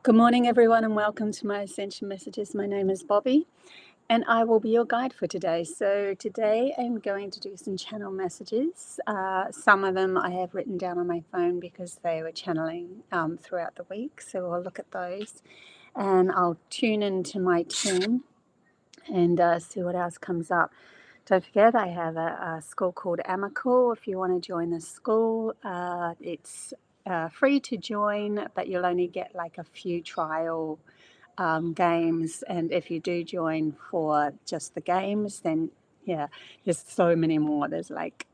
Good morning, everyone, and welcome to my Ascension messages. My name is Bobbie, and I will be your guide for today. So today I'm going to do some channel messages. Some of them I have written down on my phone because they were channeling throughout the week. So we'll look at those, and I'll tune into my team and see what else comes up. Don't forget, I have a school called Amakel. If you want to join the school, it's free to join, but you'll only get like a few trial games. And if you do join for just the games, then yeah, there's so many more. There's like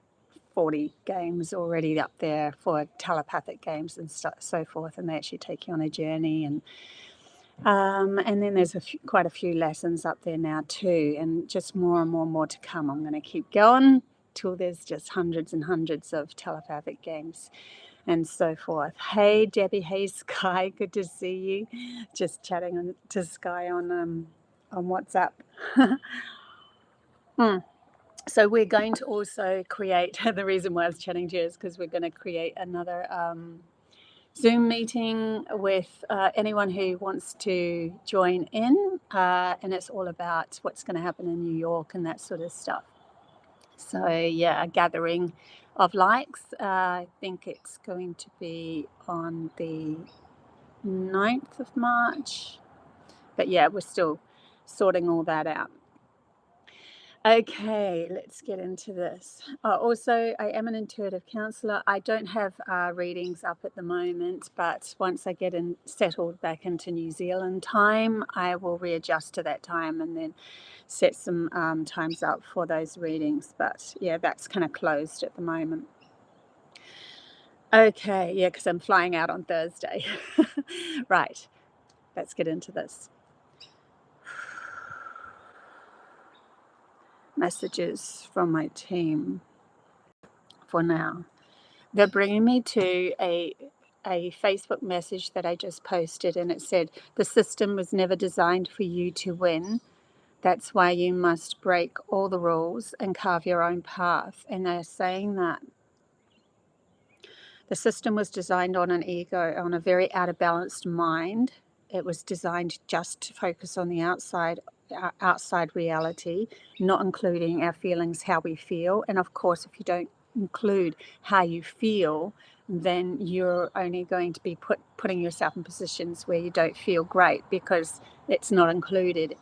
40 games already up there for telepathic games and so forth, and they actually take you on a journey. And then there's quite a few lessons up there now too, and just more and more to come. I'm going to keep going till there's just hundreds and hundreds of telepathic games and so forth. Hey Debbie, hey Sky, good to see you. Just chatting to Sky on WhatsApp. So we're going to also create, the reason why I was chatting to you is because we're going to create another Zoom meeting with anyone who wants to join in, and it's all about what's going to happen in New York and that sort of stuff. So yeah, a gathering of likes. I think it's going to be on the 9th of March, but yeah, we're still sorting all that out. Okay, let's get into this. Also, I am an intuitive counselor. I don't have readings up at the moment, but once I get settled back into New Zealand time, I will readjust to that time and then set some times up for those readings. But yeah, that's kind of closed at the moment. Okay, yeah, because I'm flying out on Thursday. Right, let's get into this. Messages from my team for now. They're bringing me to a Facebook message that I just posted, and it said, the system was never designed for you to win. That's why you must break all the rules and carve your own path. And they're saying that the system was designed on an ego, on a very out of balanced mind. It was designed just to focus on the outside reality, not including our feelings, how we feel. And of course, if you don't include how you feel, then you're only going to be putting yourself in positions where you don't feel great because it's not included.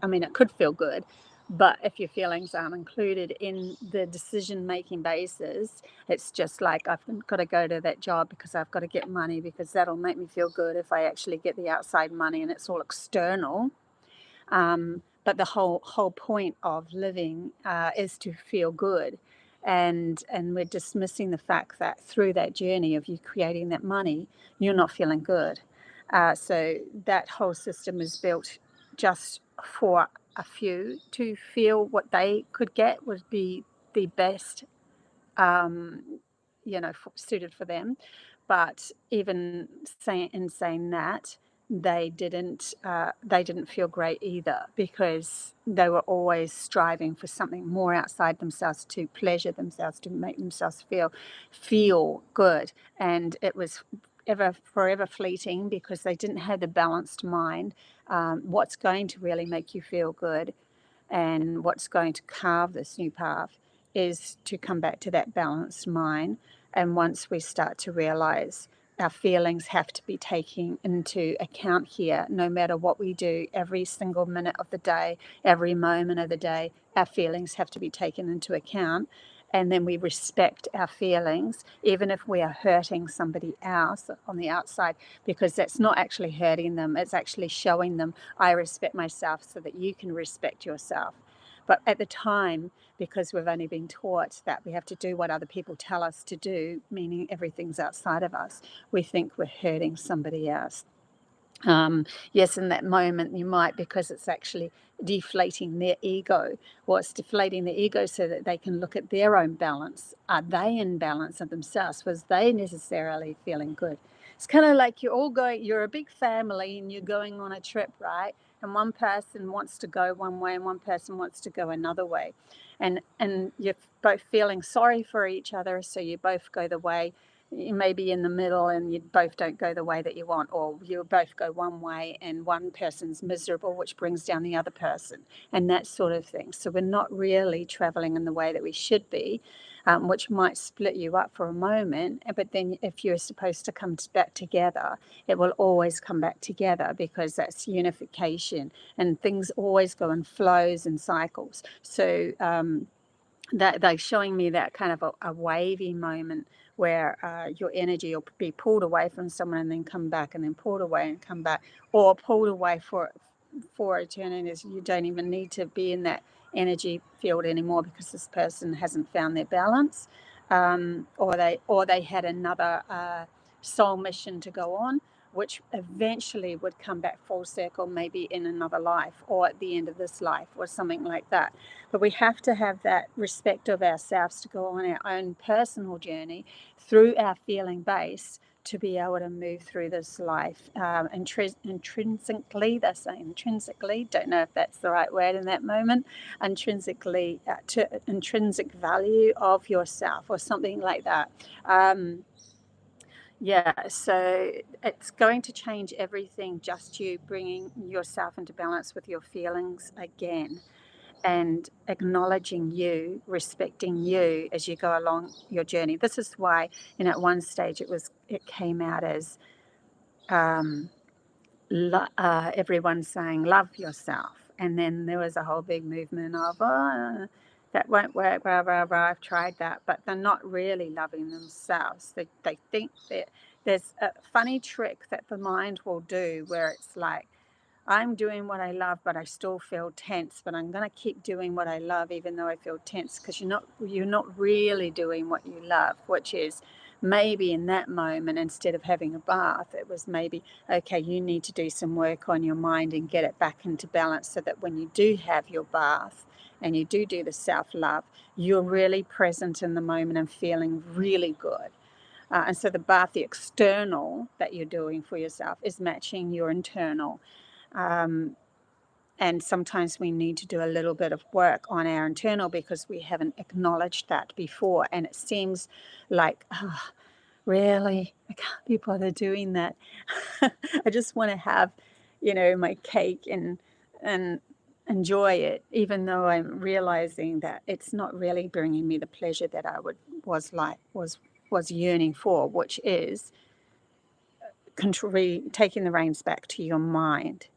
I mean, it could feel good, but if your feelings aren't included in the decision-making basis, it's just like, I've got to go to that job because I've got to get money because that'll make me feel good if I actually get the outside money, and it's all external. But the whole point of living is to feel good. And we're dismissing the fact that through that journey of you creating that money, you're not feeling good. So that whole system is built just for a few to feel what they could get would be the best, suited for them. But even in saying that, they didn't feel great either, because they were always striving for something more outside themselves, to pleasure themselves, to make themselves feel good, and it was forever fleeting because they didn't have the balanced mind. What's going to really make you feel good and what's going to carve this new path is to come back to that balanced mind. And once we start to realize our feelings have to be taken into account here, no matter what we do, every single minute of the day, every moment of the day, our feelings have to be taken into account. And then we respect our feelings, even if we are hurting somebody else on the outside, because that's not actually hurting them. It's actually showing them, I respect myself so that you can respect yourself. But at the time, because we've only been taught that we have to do what other people tell us to do, meaning everything's outside of us, we think we're hurting somebody else. Yes, in that moment you might, because it's actually deflating their ego. Well, it's deflating their ego so that they can look at their own balance. Are they in balance of themselves? Was they necessarily feeling good? It's kind of like you're a big family and you're going on a trip, right? And one person wants to go one way and one person wants to go another way. And you're both feeling sorry for each other, so you both go the way you may be in the middle and you both don't go the way that you want, or you both go one way and one person's miserable, which brings down the other person, and that sort of thing. So we're not really traveling in the way that we should be, which might split you up for a moment. But then if you're supposed to come back together, it will always come back together, because that's unification, and things always go in flows and cycles. So that they're showing me that kind of a wavy moment where your energy will be pulled away from someone and then come back, and then pulled away and come back, or pulled away for eternity. You don't even need to be in that energy field anymore, because this person hasn't found their balance, or they had another soul mission to go on, which eventually would come back full circle, maybe in another life, or at the end of this life, or something like that. But we have to have that respect of ourselves to go on our own personal journey through our feeling base, to be able to move through this life intrinsically. They're saying intrinsically, don't know if that's the right word in that moment, intrinsically, to intrinsic value of yourself, or something like that. Yeah, so it's going to change everything, just you bringing yourself into balance with your feelings again, and acknowledging you, respecting you as you go along your journey. This is why, at one stage it came out as everyone saying love yourself, and then there was a whole big movement of that won't work, blah, blah, blah. I've tried that, but they're not really loving themselves. They think that there's a funny trick that the mind will do, where it's like, I'm doing what I love, but I still feel tense, but I'm going to keep doing what I love even though I feel tense, because you're not really doing what you love, which is maybe in that moment, instead of having a bath, it was maybe, okay, you need to do some work on your mind and get it back into balance, so that when you do have your bath and you do the self-love, you're really present in the moment and feeling really good. And so the bath, the external that you're doing for yourself, is matching your internal. And sometimes we need to do a little bit of work on our internal, because we haven't acknowledged that before. And it seems like, oh, really, I can't be bothered doing that. I just want to have, my cake and enjoy it, even though I'm realizing that it's not really bringing me the pleasure that I was yearning for, which is taking the reins back to your mind.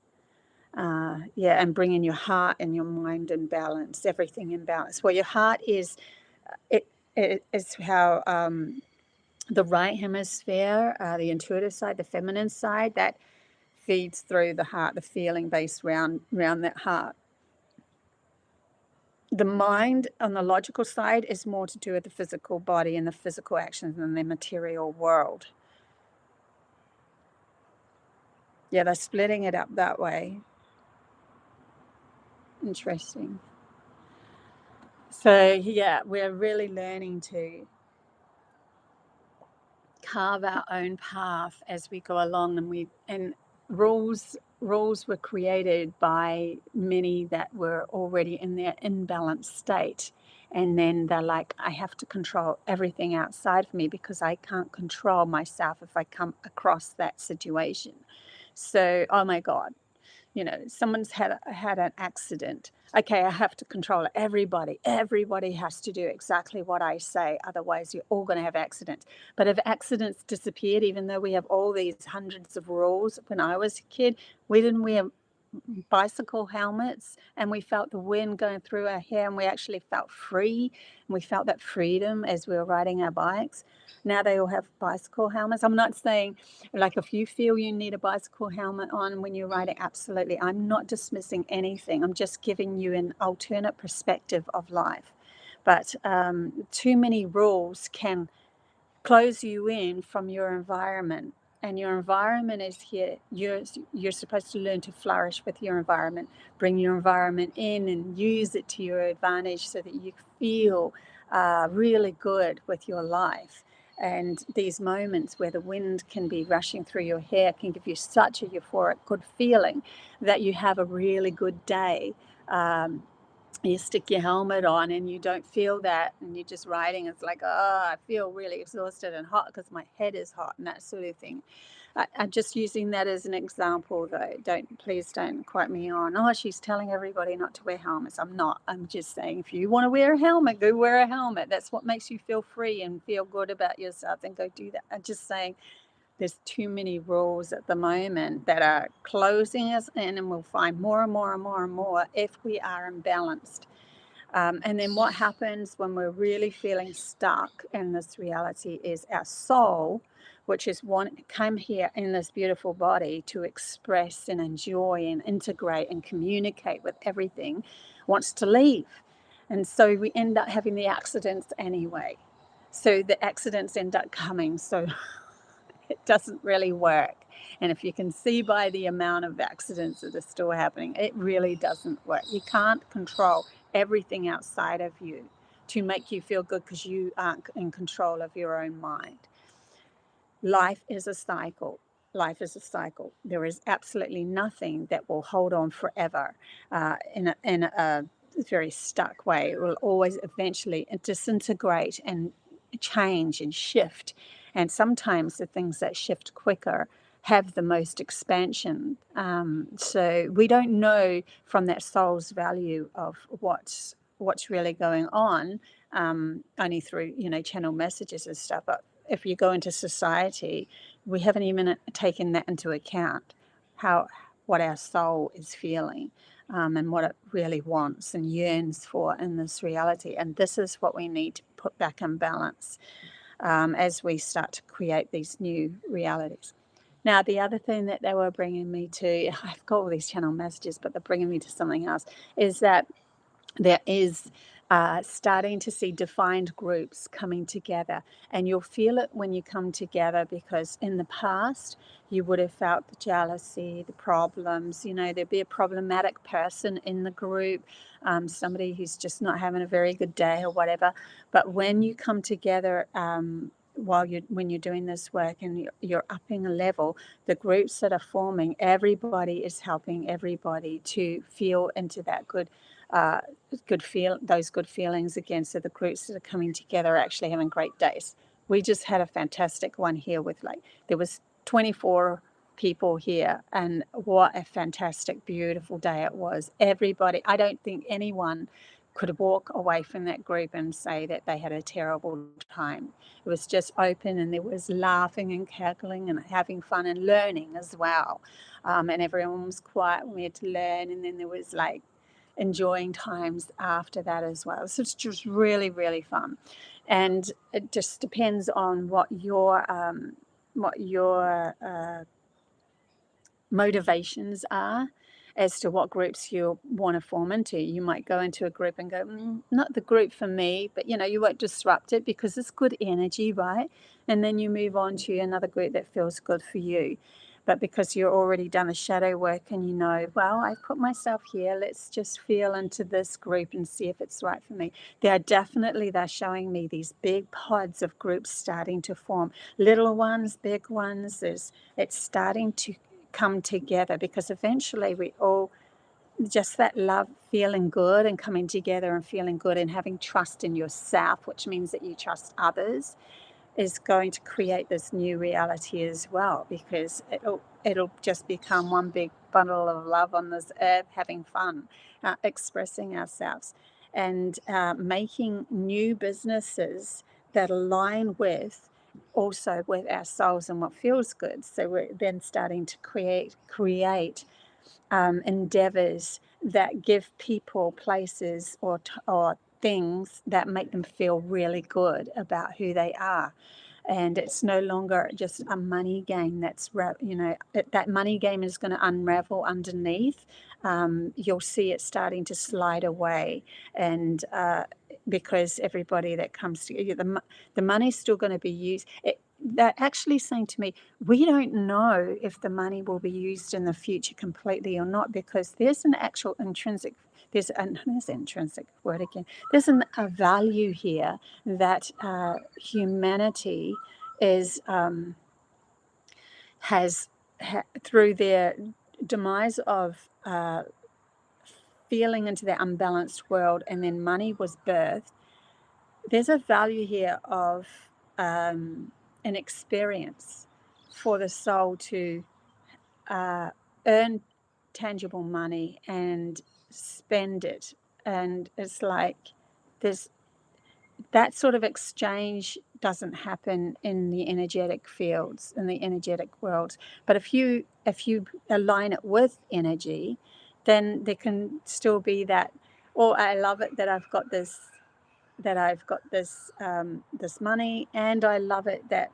And bringing your heart and your mind in balance, everything in balance. Well, your heart is, it is how the right hemisphere, the intuitive side, the feminine side, that feeds through the heart, the feeling based around that heart. The mind on the logical side is more to do with the physical body and the physical actions in the material world. Yeah, they're splitting it up that way. Interesting. So yeah, we're really learning to carve our own path as we go along, and rules were created by many that were already in their imbalanced state, and then they're like, I have to control everything outside of me, because I can't control myself if I come across that situation. So, oh my God, someone's had an accident. Okay, I have to control it. Everybody has to do exactly what I say, otherwise you're all going to have accidents. But if accidents disappeared, even though we have all these hundreds of rules, when I was a kid, we didn't wear bicycle helmets, and we felt the wind going through our hair, and we actually felt free, and we felt that freedom as we were riding our bikes. Now they all have bicycle helmets. I'm not saying, like, if you feel you need a bicycle helmet on when you're riding, absolutely. I'm not dismissing anything. I'm just giving you an alternate perspective of life. But too many rules can close you in from your environment, and your environment is here. You're supposed to learn to flourish with your environment, bring your environment in and use it to your advantage, so that you feel really good with your life. And these moments where the wind can be rushing through your hair can give you such a euphoric good feeling that you have a really good day. you stick your helmet on and you don't feel that, and you're just riding. It's like, oh, I feel really exhausted and hot because my head is hot and that sort of thing. I'm just using that as an example, though. Please don't quote me on, oh, she's telling everybody not to wear helmets. I'm not. I'm just saying, if you want to wear a helmet, go wear a helmet. That's what makes you feel free and feel good about yourself. Then go do that. I'm just saying, there's too many rules at the moment that are closing us in, and we'll find more and more and more and more if we are imbalanced. And then what happens when we're really feeling stuck in this reality is our soul, which is come here in this beautiful body to express and enjoy and integrate and communicate with everything, wants to leave. And so we end up having the accidents anyway. So the accidents end up coming. So it doesn't really work. And if you can see by the amount of accidents that are still happening, it really doesn't work. You can't control everything outside of you to make you feel good because you aren't in control of your own mind. Life is a cycle. Life is a cycle. There is absolutely nothing that will hold on forever in a very stuck way. It will always eventually disintegrate and change and shift. And sometimes the things that shift quicker have the most expansion. So we don't know from that soul's value of what's really going on, only through channel messages and stuff. But if you go into society, we haven't even taken that into account, what our soul is feeling, and what it really wants and yearns for in this reality. And this is what we need to put back in balance as we start to create these new realities. Now, the other thing that they were bringing me to, I've got all these channel messages, but they're bringing me to something else, is that there is starting to see defined groups coming together, and you'll feel it when you come together, because in the past you would have felt the jealousy, the problems. There'd be a problematic person in the group, somebody who's just not having a very good day or whatever. But when you come together, when you're doing this work and you're upping a level, the groups that are forming, everybody is helping everybody to feel into that those good feelings again. So the groups that are coming together are actually having great days. We just had a fantastic one here with there was 24 people here, and what a fantastic, beautiful day it was. Everybody, I don't think anyone could walk away from that group and say that they had a terrible time. It was just open, and there was laughing and cackling and having fun and learning as well. And everyone was quiet and we had to learn, and then there was enjoying times after that as well. So it's just really, really fun. And it just depends on what your motivations are as to what groups you want to form into. You might go into a group and go, not the group for me, but you won't disrupt it because it's good energy, right? And then you move on to another group that feels good for you. But because you're already done the shadow work and well, I've put myself here, let's just feel into this group and see if it's right for me. They're showing me these big pods of groups starting to form. Little ones, big ones, it's starting to come together, because eventually we all, just that love, feeling good and coming together and feeling good and having trust in yourself, which means that you trust others, is going to create this new reality as well, because it'll just become one big bundle of love on this earth, having fun, expressing ourselves, and making new businesses that align with our souls and what feels good. So we're then starting to create endeavors that give people places or things that make them feel really good about who they are. And it's no longer just a money game. That money game is going to unravel underneath. You'll see it starting to slide away, and because everybody that comes to the money's still going to be used. They're actually saying to me, we don't know if the money will be used in the future completely or not, because there's an actual intrinsic, there's an intrinsic word again, there's a value here that humanity is through their demise of feeling into that unbalanced world, and then money was birthed. There's a value here of an experience for the soul to earn tangible money and spend it. And it's like there's that sort of exchange doesn't happen in the energetic fields, in the energetic world. But if you align it with energy, then there can still be that, oh, I love it that I've got this this money, and I love it that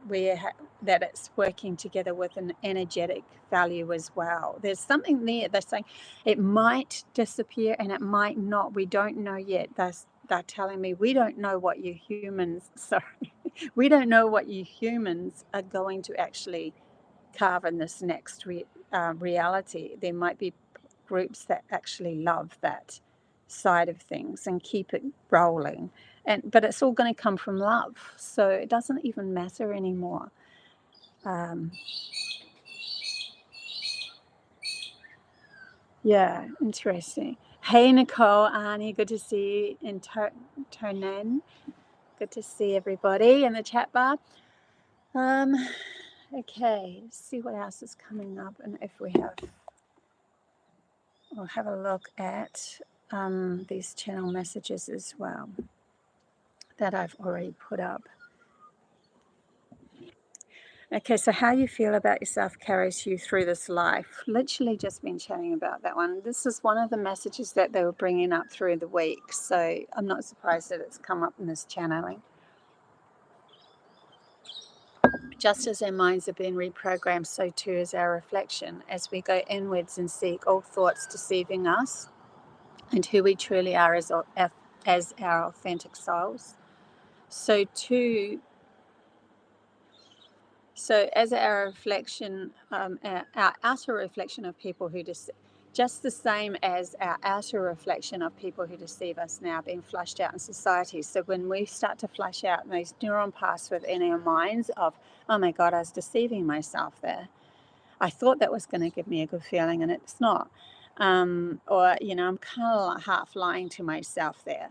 that it's working together with an energetic value as well. There's something there. They're saying it might disappear and it might not. We don't know yet. They're telling me we don't know what you humans. Sorry, we don't know what you humans are going to actually carve in this next reality. There might be groups that actually love that side of things and keep it rolling, but it's all going to come from love, so it doesn't even matter anymore. Yeah, interesting. Hey Nicole, Arnie, good to see you. In Tonan, good to see everybody in the chat bar. Okay, let's see what else is coming up, and if we have, we'll have a look at these channel messages as well that I've already put up. Okay, so how you feel about yourself carries you through this life. Literally just been chatting about that one. This is one of the messages that they were bringing up through the week, so I'm not surprised that it's come up in this channeling. Just as our minds have been reprogrammed, so too is our reflection. As we go inwards and seek all thoughts deceiving us and who we truly are as our authentic souls, so too. So as our reflection, our outer reflection of people who just the same as our outer reflection of people who deceive us now being flushed out in society. So when we start to flush out those neuron paths within our minds of, oh my God, I was deceiving myself there. I thought that was going to give me a good feeling and it's not. Or, I'm kind of half lying to myself there.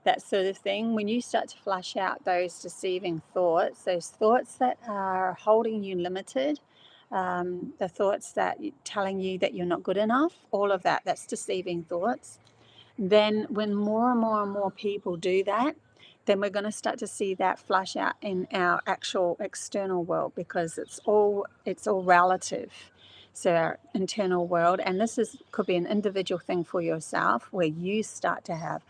That sort of thing. When you start to flush out those deceiving thoughts, those thoughts that are holding you limited, the thoughts that telling you that you're not good enough, all of that's deceiving thoughts. Then when more and more and more people do that, then we're going to start to see that flush out in our actual external world, because it's all relative. So our internal world, and this could be an individual thing for yourself, where you start to have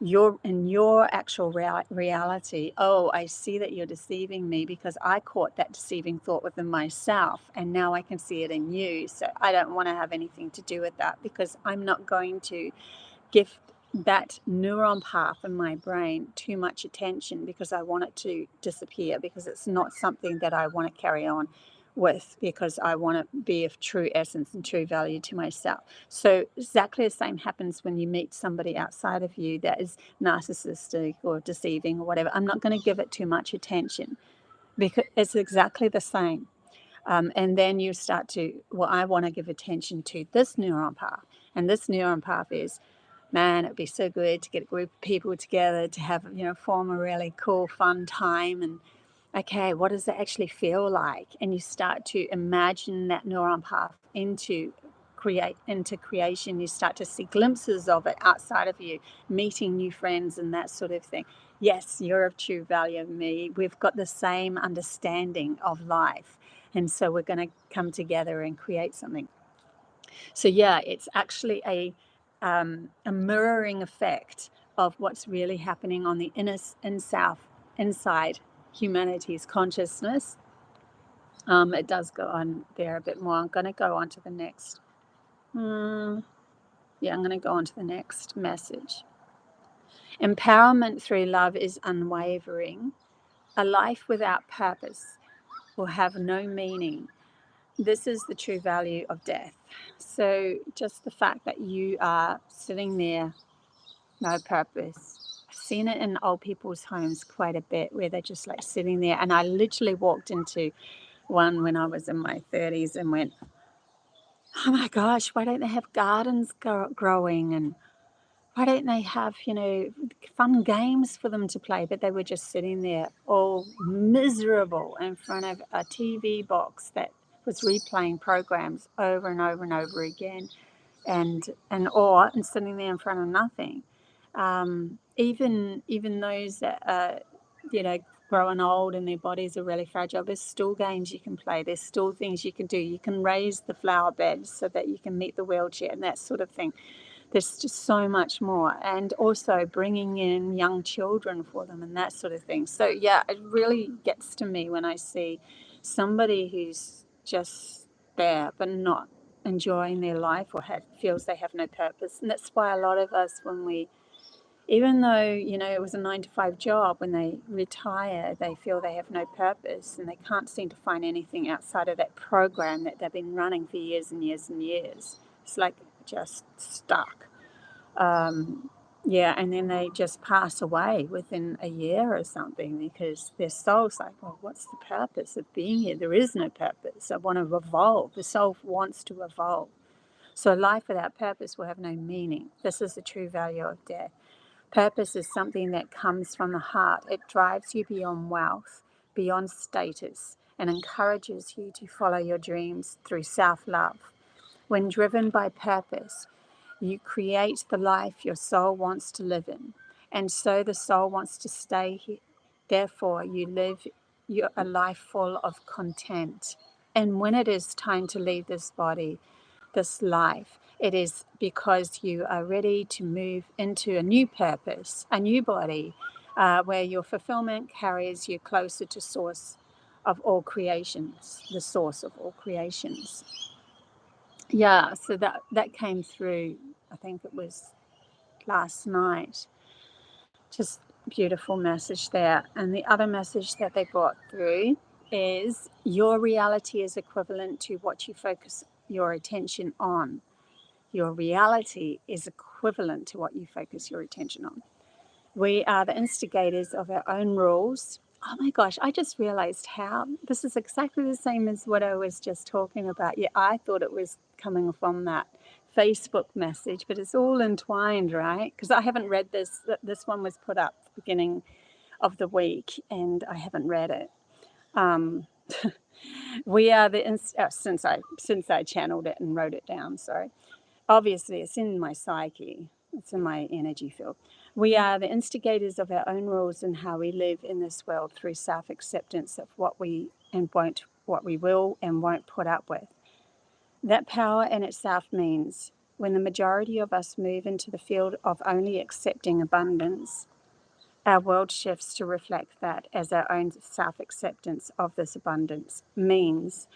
your actual reality. Oh, I see that you're deceiving me because I caught that deceiving thought within myself, and now I can see it in you. So I don't want to have anything to do with that, because I'm not going to give that neuron path in my brain too much attention, because I want it to disappear, because it's not something that I want to carry on with, because I want to be of true essence and true value to myself. So exactly the same happens when you meet somebody outside of you that is narcissistic or deceiving or whatever. I'm not going to give it too much attention, because it's exactly the same. And then you start to, well, I want to give attention to this neuron path. And this neuron path is, man, it'd be so good to get a group of people together to have, form a really cool, fun time. And okay, what does that actually feel like? And you start to imagine that neuron path into creation. You start to see glimpses of it outside of you, meeting new friends and that sort of thing. Yes, you're of true value of me. We've got the same understanding of life. And so we're going to come together and create something. So yeah, it's actually a mirroring effect of what's really happening on the inside humanity's consciousness. It does go on there a bit more. I'm going to go on to the next. I'm going to go on to the next message. Empowerment through love is unwavering. A life without purpose will have no meaning. This is the true value of death. So just the fact that you are sitting there, no purpose. I've seen it in old people's homes quite a bit, where they're just like sitting there. And I literally walked into one when I was in my 30s and went, oh my gosh, why don't they have gardens growing? And why don't they have, fun games for them to play? But they were just sitting there all miserable in front of a TV box that was replaying programs over and over and over again, and sitting there in front of nothing. Even those that are, growing old and their bodies are really fragile, there's still games you can play. There's still things you can do. You can raise the flower beds so that you can meet the wheelchair and that sort of thing. There's just so much more, and also bringing in young children for them and that sort of thing. So yeah, it really gets to me when I see somebody who's just there but not enjoying their life, or feels they have no purpose. And that's why a lot of us, when we, even though it was a 9 to 5 job, when they retire, they feel they have no purpose and they can't seem to find anything outside of that program that they've been running for years and years and years. It's like just stuck. And then they just pass away within a year or something, because their soul's like, well, what's the purpose of being here? There is no purpose. I want to evolve. The soul wants to evolve. So life without purpose will have no meaning. This is the true value of death. Purpose is something that comes from the heart. It drives you beyond wealth, beyond status, and encourages you to follow your dreams through self-love. When driven by purpose, you create the life your soul wants to live in, and so the soul wants to stay here. Therefore, you live a life full of content. And when it is time to leave this body, this life, it is because you are ready to move into a new purpose, a new body, where your fulfillment carries you closer to source of all creations, the source of all creations. Yeah, so that came through, I think it was last night. Just beautiful message there. And the other message that they brought through is, your reality is equivalent to what you focus your attention on. Your reality is equivalent to what you focus your attention on. We are the instigators of our own rules. Oh my gosh, I just realized how this is exactly the same as what I was just talking about. Yeah, I thought it was coming from that Facebook message, but it's all entwined, right? Because I haven't read this. This one was put up at the beginning of the week, and I haven't read it. We are the since I channeled it and wrote it down. Sorry. Obviously, it's in my psyche. It's in my energy field. We are the instigators of our own rules and how we live in this world through self-acceptance of what we will and won't put up with. That power in itself means, when the majority of us move into the field of only accepting abundance, our world shifts to reflect that, as our own self-acceptance of this abundance means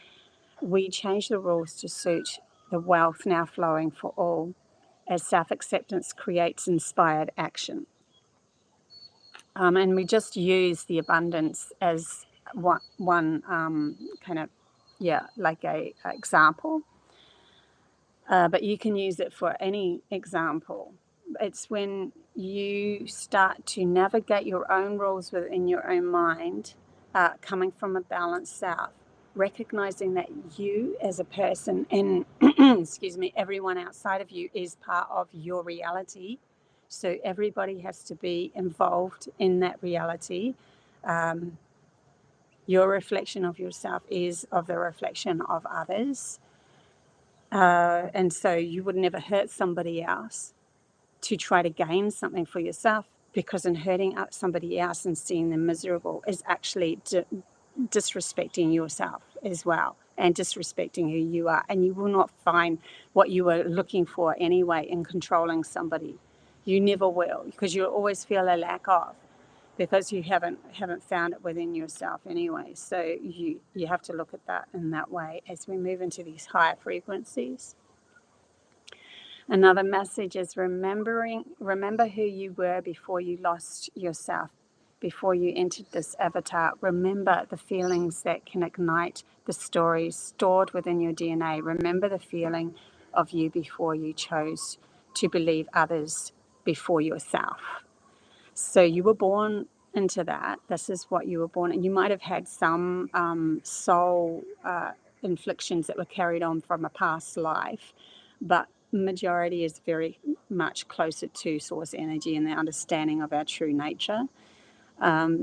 we change the rules to suit the wealth now flowing for all, as self-acceptance creates inspired action. And we just use the abundance as one kind of, like a example. But you can use it for any example. It's when you start to navigate your own rules within your own mind, coming from a balanced self, recognizing that you as a person and excuse me, everyone outside of you is part of your reality. So everybody has to be involved in that reality. Your reflection of yourself is of the reflection of others. And so you would never hurt somebody else to try to gain something for yourself, because in hurting somebody else and seeing them miserable is actually disrespecting yourself as well, and disrespecting who you are. And you will not find what you were looking for anyway in controlling somebody. You never will, because you'll always feel a lack of, because you haven't found it within yourself anyway. So you have to look at that in that way as we move into these higher frequencies. Another message is remember who you were before you lost yourself, before you entered this avatar. Remember the feelings that can ignite the stories stored within your DNA. Remember the feeling of you before you chose to believe others before yourself. So you were born into that. This is what you were born in. You might have had some soul inflictions that were carried on from a past life, but majority is very much closer to source energy and the understanding of our true nature.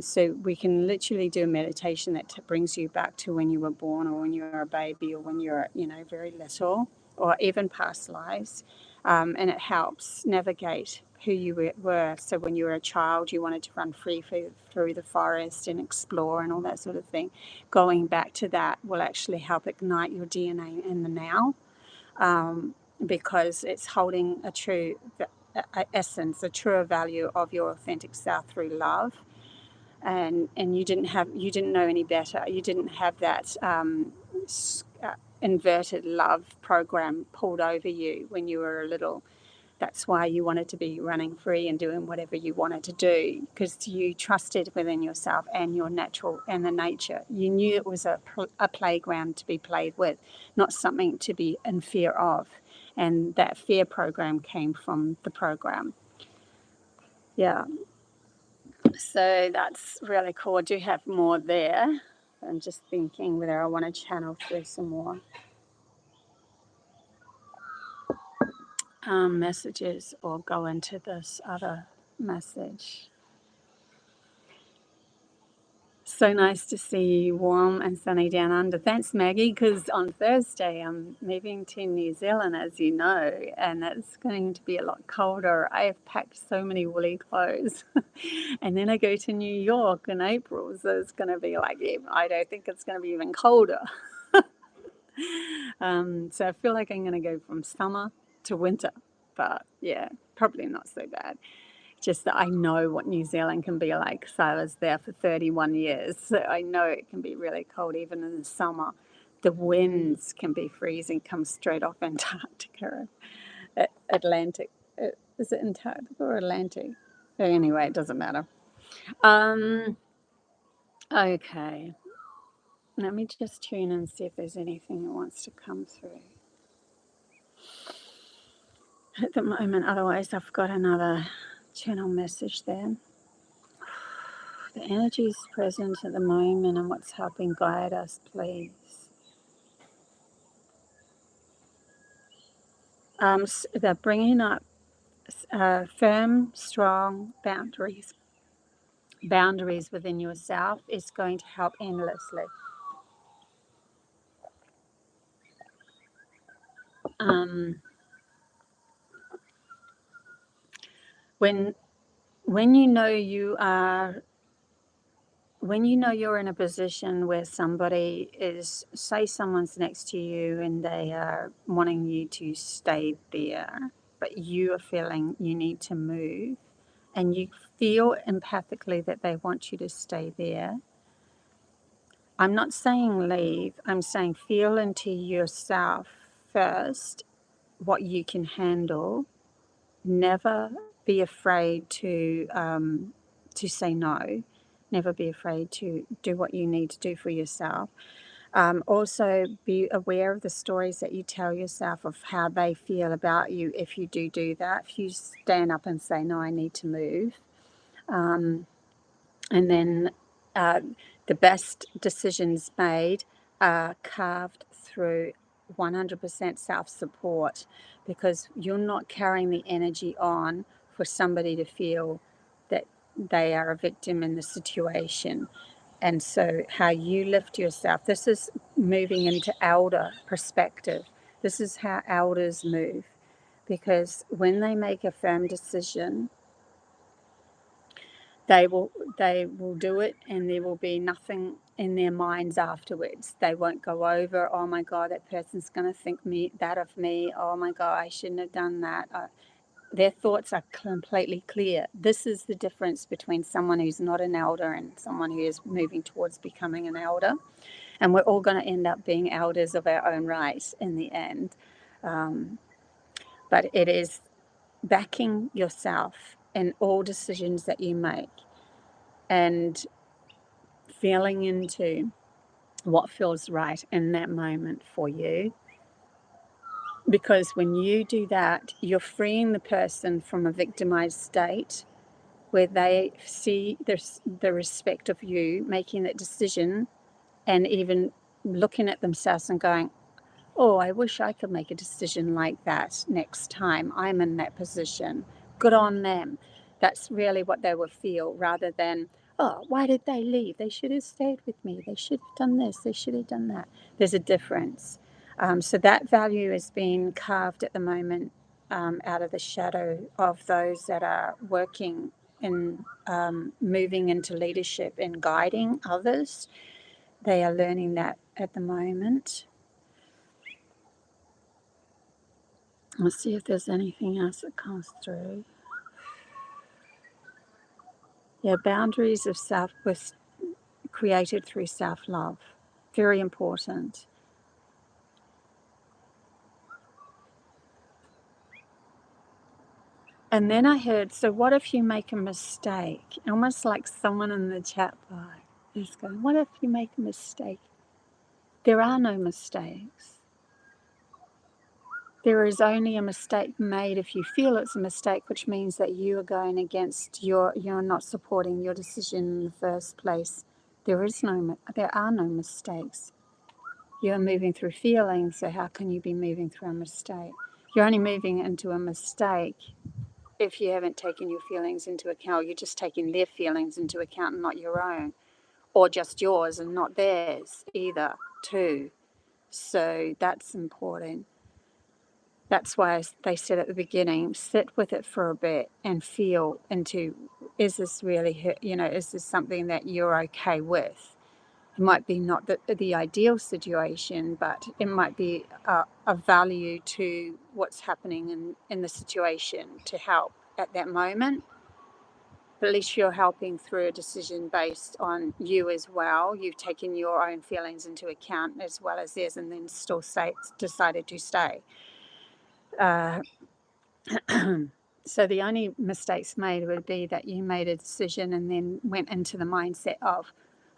So we can literally do a meditation that brings you back to when you were born, or when you were a baby, or when you're, very little, or even past lives. And it helps navigate who you were. So when you were a child, you wanted to run free through the forest and explore and all that sort of thing. Going back to that will actually help ignite your DNA in the now, because it's holding a true essence, a truer value of your authentic self through love. And you didn't know any better. You didn't have that inverted love program pulled over you when you were little. That's why you wanted to be running free and doing whatever you wanted to do, because you trusted within yourself and your natural and the nature. You knew it was a playground to be played with, not something to be in fear of. And that fear program came from the program. Yeah. So that's really cool. I do have more there. I'm just thinking whether I want to channel through some more messages or go into this other message. So nice to see you warm and sunny down under. Thanks, Maggie, because on Thursday I'm moving to New Zealand, as you know, and it's going to be a lot colder. I have packed so many woolly clothes. And then I go to New York in April, so it's going to be like, I don't think it's going to be even colder. So I feel like I'm going to go from summer to winter, but yeah, probably not so bad. Just that I know what New Zealand can be like. So I was there for 31 years. So I know it can be really cold even in the summer. The winds can be freezing, come straight off Antarctica, Atlantic. Is it Antarctica or Atlantic? Anyway, it doesn't matter. Okay. Let me just tune in and see if there's anything that wants to come through at the moment. Otherwise, I've got another channel message there. The energy is present at the moment and what's helping guide us, please. They're bringing up firm, strong boundaries. Boundaries within yourself is going to help endlessly. When you know you're in a position where somebody is, say someone's next to you and they are wanting you to stay there, but you are feeling you need to move, and you feel empathically that they want you to stay there, I'm not saying leave, I'm saying feel into yourself first what you can handle. Never be afraid to say no. Never be afraid to do what you need to do for yourself. Also, be aware of the stories that you tell yourself of how they feel about you if you do that. If you stand up and say, no, I need to move. And then the best decisions made are carved through 100% self-support, because you're not carrying the energy on for somebody to feel that they are a victim in the situation. And so how you lift yourself, this is moving into elder perspective. This is how elders move, because when they make a firm decision, they will do it, and there will be nothing in their minds afterwards. They won't go over, oh my God, that person's going to think that of me. Oh my God, I shouldn't have done that. Their thoughts are completely clear. This is the difference between someone who's not an elder and someone who is moving towards becoming an elder. And we're all going to end up being elders of our own right in the end. But it is backing yourself in all decisions that you make and feeling into what feels right in that moment for you. Because when you do that, you're freeing the person from a victimized state where they see the respect of you making that decision, and even looking at themselves and going, oh, I wish I could make a decision like that next time I'm in that position. Good on them. That's really what they would feel, rather than, oh, why did they leave? They should have stayed with me. They should have done this. They should have done that. There's a difference. So that value is being carved at the moment out of the shadow of those that are working in moving into leadership and guiding others. They are learning that at the moment. Let's see if there's anything else that comes through. Yeah, boundaries of self was created through self-love. Very important. And then I heard, so what if you make a mistake? Almost like someone in the chat bar is going, what if you make a mistake? There are no mistakes. There is only a mistake made if you feel it's a mistake, which means that you are going against you're not supporting your decision in the first place. There are no mistakes. You're moving through feelings, so how can you be moving through a mistake? You're only moving into a mistake if you haven't taken your feelings into account. You're just taking their feelings into account and not your own, or just yours and not theirs either, too. So that's important. That's why they said at the beginning, sit with it for a bit and feel into, is this really, is this something that you're okay with? It might be not the ideal situation, but it might be a value to what's happening in the situation to help at that moment. But at least you're helping through a decision based on you as well. You've taken your own feelings into account as well as theirs, and then still decided to stay. So the only mistakes made would be that you made a decision and then went into the mindset of,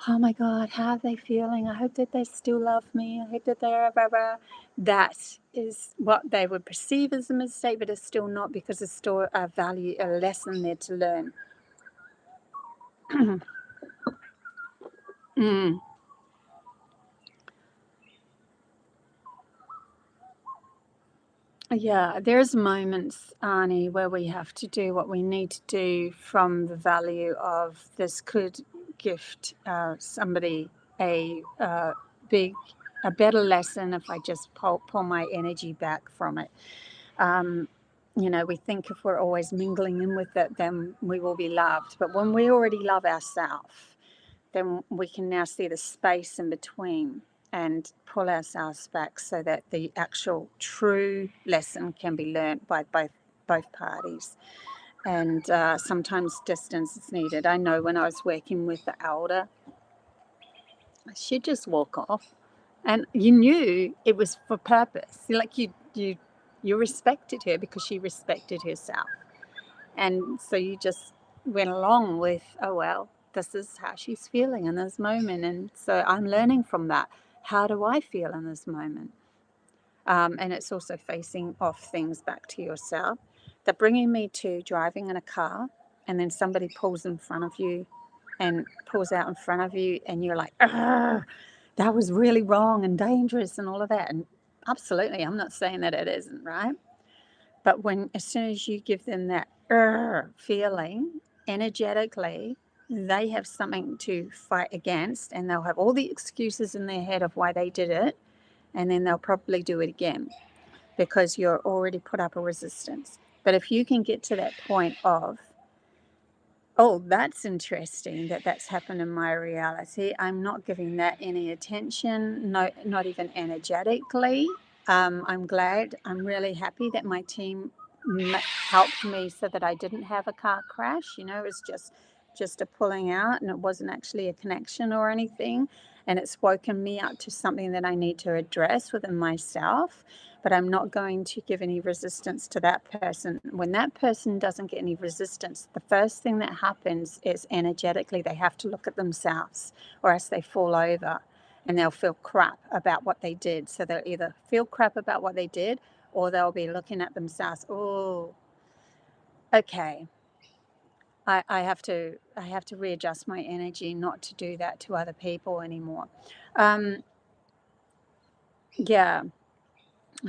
oh my God, how are they feeling? I hope that they still love me. I hope that they're blah, blah. That is what they would perceive as a mistake, but it's still not, because it's still a value, a lesson there to learn. Mm. Yeah, there's moments, Arnie, where we have to do what we need to do from the value of this could gift somebody a better lesson if I just pull my energy back from it. We think if we're always mingling in with it, then we will be loved. But when we already love ourselves, then we can now see the space in between and pull ourselves back so that the actual true lesson can be learnt by both parties. And sometimes distance is needed. I know when I was working with the elder, she'd just walk off, and you knew it was for purpose. Like you respected her because she respected herself, and so you just went along with, oh well, this is how she's feeling in this moment, and so I'm learning from that. How do I feel in this moment? And it's also facing off things back to yourself. They're bringing me to driving in a car, and then somebody pulls in front of you and pulls out in front of you, and you're like, that was really wrong and dangerous and all of that. And absolutely, I'm not saying that it isn't, right? But as soon as you give them that feeling energetically, they have something to fight against, and they'll have all the excuses in their head of why they did it, and then they'll probably do it again because you're already put up a resistance. But if you can get to that point of, oh, that's interesting that that's happened in my reality, I'm not giving that any attention, no, not even energetically. I'm glad, I'm really happy that my team helped me so that I didn't have a car crash. It was just a pulling out, and it wasn't actually a connection or anything. And it's woken me up to something that I need to address within myself. But I'm not going to give any resistance to that person. When that person doesn't get any resistance, the first thing that happens is energetically they have to look at themselves, or else they fall over and they'll feel crap about what they did. So they'll either feel crap about what they did, or they'll be looking at themselves, oh, okay, I have to readjust my energy not to do that to other people anymore. Yeah.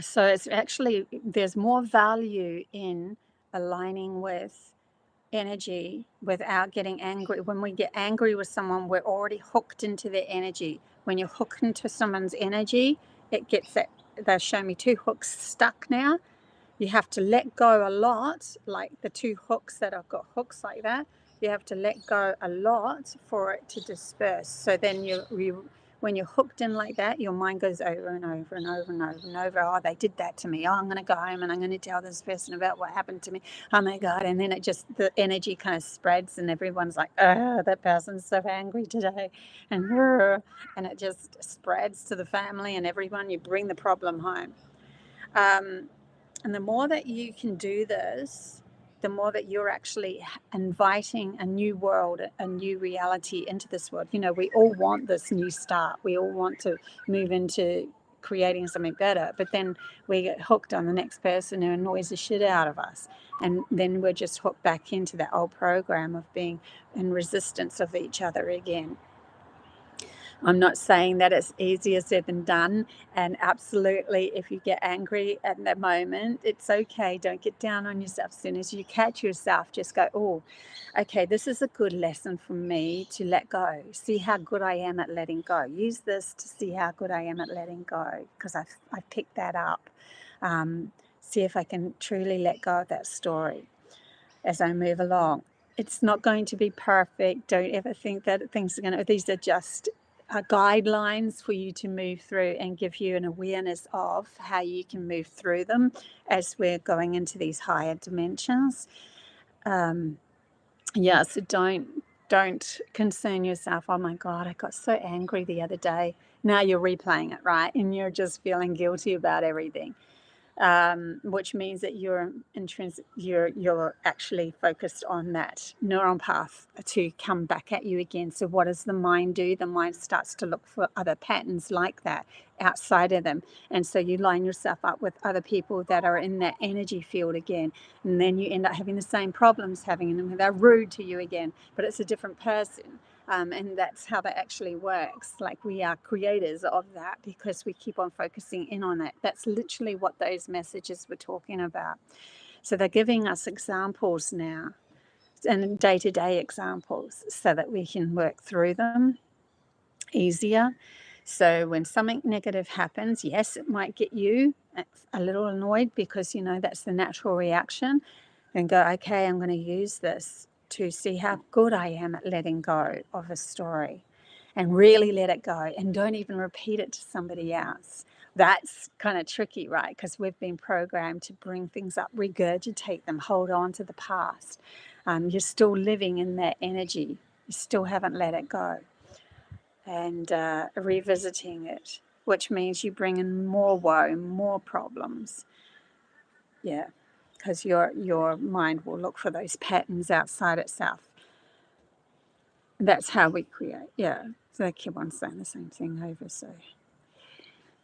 So it's actually, there's more value in aligning with energy without getting angry. When we get angry with someone, we're already hooked into their energy. When you're hooked into someone's energy, it gets that, they've shown me 2 hooks stuck now. You have to let go a lot, like the 2 hooks that have got hooks like that. You have to let go a lot for it to disperse. So then when you're hooked in like that, your mind goes over and over and over and over and over. Oh, they did that to me. Oh, I'm going to go home and I'm going to tell this person about what happened to me. Oh my God. And then it just, the energy kind of spreads and everyone's like, oh, that person's so angry today. And it just spreads to the family and everyone. You bring the problem home. And the more that you can do this, the more that you're actually inviting a new world, a new reality into this world. You know, we all want this new start. We all want to move into creating something better, but then we get hooked on the next person who annoys the shit out of us. And then we're just hooked back into that old program of being in resistance of each other again. I'm not saying that it's easier said than done. And absolutely, if you get angry at the moment, it's okay. Don't get down on yourself. As soon as you catch yourself, just go, oh, okay, this is a good lesson for me to let go. See how good I am at letting go. Use this to see how good I am at letting go, because I've picked that up. See if I can truly let go of that story as I move along. It's not going to be perfect. Don't ever think that things are going to, these are just guidelines for you to move through and give you an awareness of how you can move through them as we're going into these higher dimensions. So don't concern yourself. Oh my God, I got so angry the other day. Now you're replaying it, right? And you're just feeling guilty about everything. Which means that you're actually focused on that neuron path to come back at you again. So what does the mind do? The mind starts to look for other patterns like that outside of them. And so you line yourself up with other people that are in that energy field again. And then you end up having the same problems, having them. They're rude to you again, but it's a different person. And that's how that actually works. Like, we are creators of that because we keep on focusing in on it. That's literally what those messages were talking about. So they're giving us examples now, and day-to-day examples, so that we can work through them easier. So when something negative happens, yes, it might get you a little annoyed, because, you know, that's the natural reaction. And go, okay, I'm going to use this to see how good I am at letting go of a story, and really let it go, and don't even repeat it to somebody else. That's kind of tricky, right? Because we've been programmed to bring things up, regurgitate them, hold on to the past. You're still living in that energy. You still haven't let it go. And revisiting it, which means you bring in more woe, more problems. Yeah. Because your mind will look for those patterns outside itself. That's how we create. Yeah. So they keep on saying the same thing over. So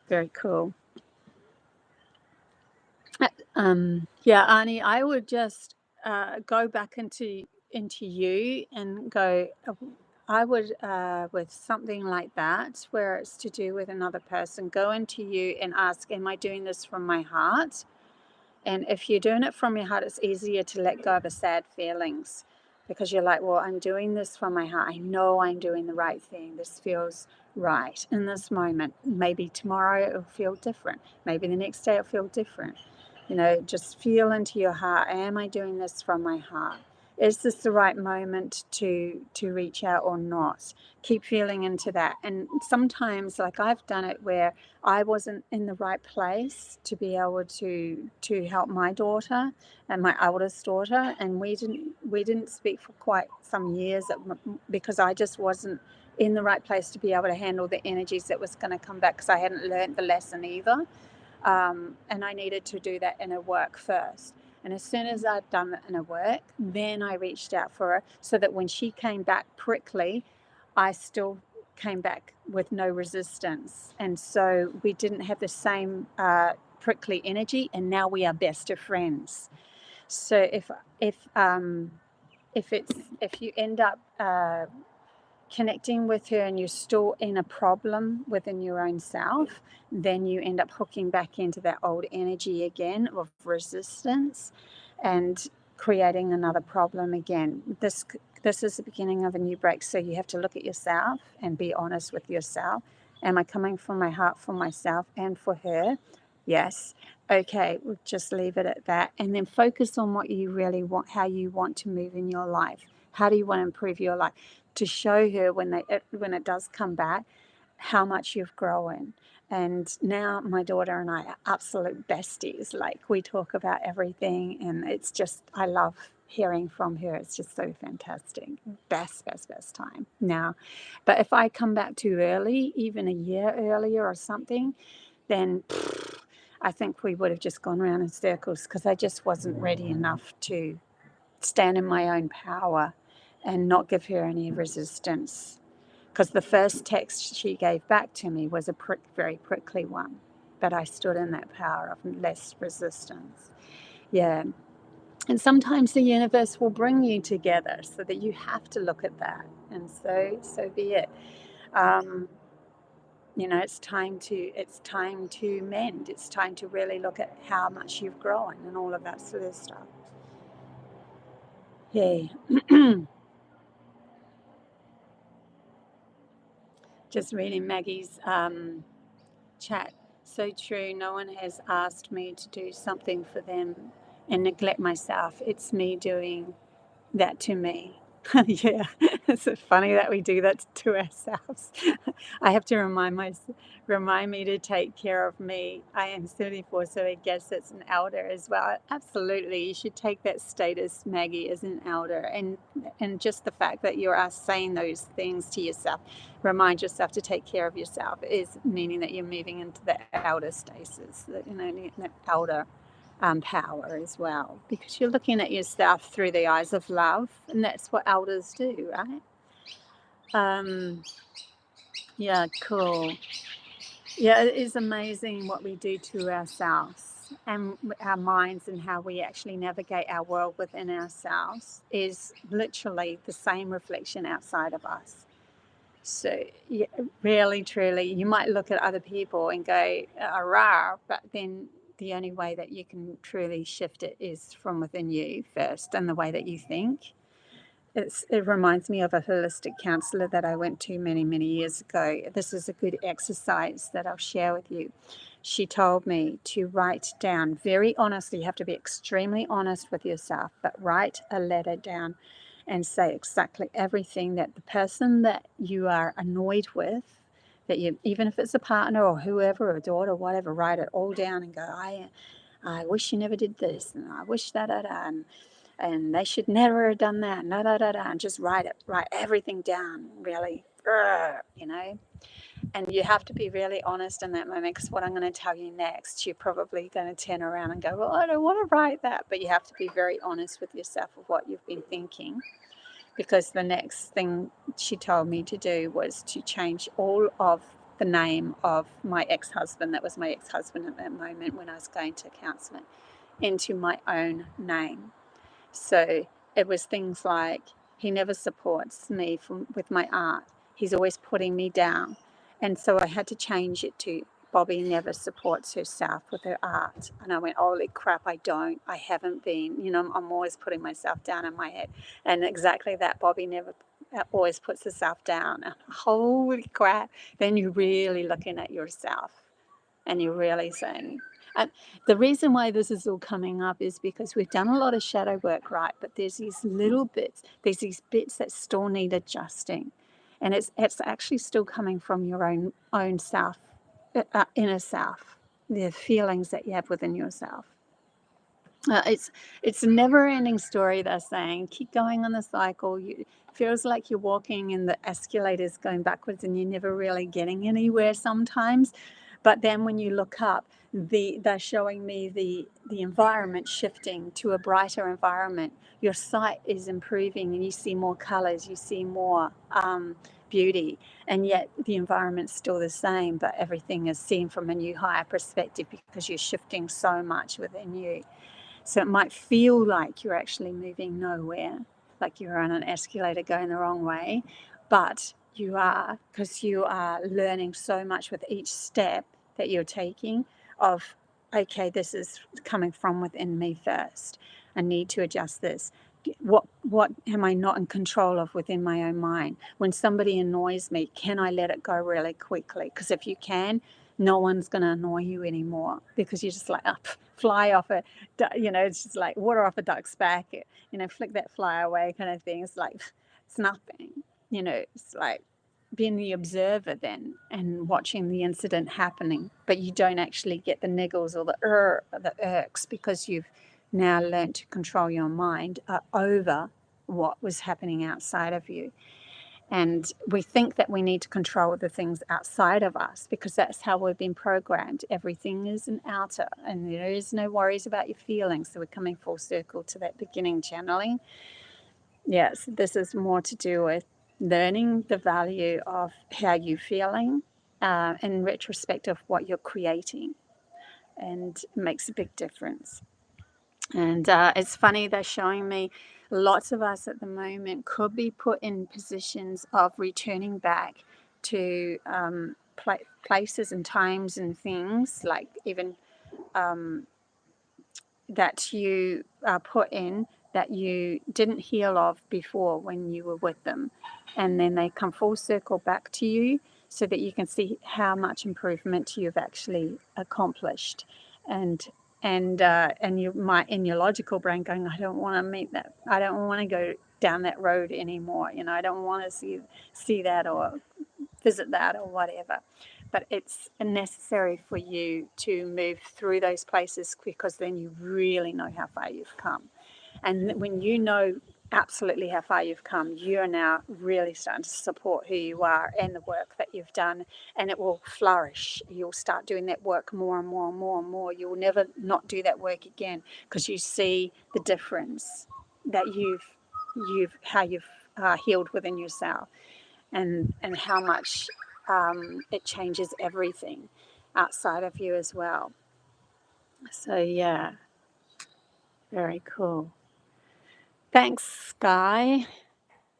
very cool. Ani, I would just go back into you and go. I would, with something like that, where it's to do with another person, go into you and ask, am I doing this from my heart? And if you're doing it from your heart, it's easier to let go of the sad feelings, because you're like, well, I'm doing this from my heart. I know I'm doing the right thing. This feels right in this moment. Maybe tomorrow it'll feel different. Maybe the next day it'll feel different. You know, just feel into your heart. Am I doing this from my heart? Is this the right moment to reach out or not? Keep feeling into that. And sometimes, like, I've done it where I wasn't in the right place to be able to help my daughter and my oldest daughter, and we didn't speak for quite some years because I just wasn't in the right place to be able to handle the energies that was going to come back, because I hadn't learned the lesson either. And I needed to do that inner work first. And as soon as I'd done the inner work, then I reached out for her, so that when she came back prickly, I still came back with no resistance. And so we didn't have the same prickly energy, and now we are best of friends. So if you end up connecting with her and you're still in a problem within your own self, then you end up hooking back into that old energy again of resistance and creating another problem again. This is the beginning of a new break, so you have to look at yourself and be honest with yourself. Am I coming from my heart for myself and for her? Yes. Okay, we'll just leave it at that, and then focus on what you really want, how you want to move in your life. How do you want to improve your life? To show her when it does come back, how much you've grown. And now my daughter and I are absolute besties. Like, we talk about everything, and it's just, I love hearing from her. It's just so fantastic. Best time now. But if I come back too early, even a year earlier or something, then I think we would have just gone around in circles, because I just wasn't ready enough to stand in my own power and not give her any resistance. Because the first text she gave back to me was a very prickly one, but I stood in that power of less resistance. Yeah. And sometimes the universe will bring you together, so that you have to look at that. And so be it. It's time to mend. It's time to really look at how much you've grown and all of that sort of stuff. Yeah. Just reading Maggie's chat. So true. No one has asked me to do something for them and neglect myself. It's me doing that to me. Yeah, it's funny that we do that to ourselves. I have to remind me to take care of me. I am 34, so I guess it's an elder as well. Absolutely, you should take that status, Maggie, as an elder, and just the fact that you are saying those things to yourself, remind yourself to take care of yourself, is meaning that you're moving into the elder status, the elder power as well, because you're looking at yourself through the eyes of love, and that's what elders do, right? Yeah, cool. Yeah, it is amazing what we do to ourselves and our minds, and how we actually navigate our world within ourselves is literally the same reflection outside of us. So, yeah, really, truly, you might look at other people and go, rah, but then the only way that you can truly shift it is from within you first, and the way that you think. It reminds me of a holistic counselor that I went to many, many years ago. This is a good exercise that I'll share with you. She told me to write down very honestly. You have to be extremely honest with yourself, but write a letter down and say exactly everything that the person that you are annoyed with, that you, even if it's a partner or whoever, or a daughter, whatever, write it all down and go, I wish you never did this, and I wish that, and they should never have done that, and just write everything down, really, and you have to be really honest in that moment, because what I'm going to tell you next, you're probably going to turn around and go, well, I don't want to write that, but you have to be very honest with yourself of what you've been thinking, because the next thing she told me to do was to change all of the name of my ex-husband, that was my ex-husband at that moment when I was going to counselling, into my own name. So it was things like, he never supports me with my art. He's always putting me down. And so I had to change it to, Bobbie never supports herself with her art. And I went, holy crap, I haven't been, I'm always putting myself down in my head. And exactly that, Bobbie never always puts herself down. And holy crap, then you're really looking at yourself, and you're really saying, the reason why this is all coming up is because we've done a lot of shadow work, right? But there's these little bits, these bits that still need adjusting. And it's actually still coming from your own self, inner self, the feelings that you have within yourself. It's a never-ending story, they're saying. Keep going on the cycle. It feels like you're walking in the escalators going backwards, and you're never really getting anywhere sometimes. But then when you look up, they're showing me the environment shifting to a brighter environment. Your sight is improving, and you see more colors, you see more beauty, and yet the environment's still the same, but everything is seen from a new higher perspective, because you're shifting so much within you. So it might feel like you're actually moving nowhere, like you're on an escalator going the wrong way, but you are, because you are learning so much with each step that you're taking of, okay, this is coming from within me first. I need to adjust this. What am I not in control of within my own mind? When somebody annoys me, can I let it go really quickly? Because if you can, no one's going to annoy you anymore, because you're just like, fly off a, it's just like water off a duck's back, flick that fly away kind of thing. It's like, it's nothing, it's like being the observer then and watching the incident happening, but you don't actually get the niggles or the irks, because you've now learned to control your mind over what was happening outside of you. And we think that we need to control the things outside of us, because that's how we've been programmed. Everything is an outer, and there is no worries about your feelings. So we're coming full circle to that beginning channeling. Yes, this is more to do with learning the value of how you're feeling in retrospect of what you're creating, and it makes a big difference. And it's funny, they're showing me lots of us at the moment could be put in positions of returning back to places and times and things, like even that you are put in that you didn't heal of before when you were with them. And then they come full circle back to you, so that you can see how much improvement you've actually accomplished. And you might, in your logical brain, going, I don't want to meet that, I don't want to go down that road anymore, I don't want to see that or visit that or whatever. But it's necessary for you to move through those places, because then you really know how far you've come. And when you know absolutely how far you've come, you're now really starting to support who you are and the work that you've done, and it will flourish. You'll start doing that work more and more and more and more. You'll never not do that work again, because you see the difference that you've healed within yourself, and how much it changes everything outside of you as well. So yeah, very cool. Thanks, Sky.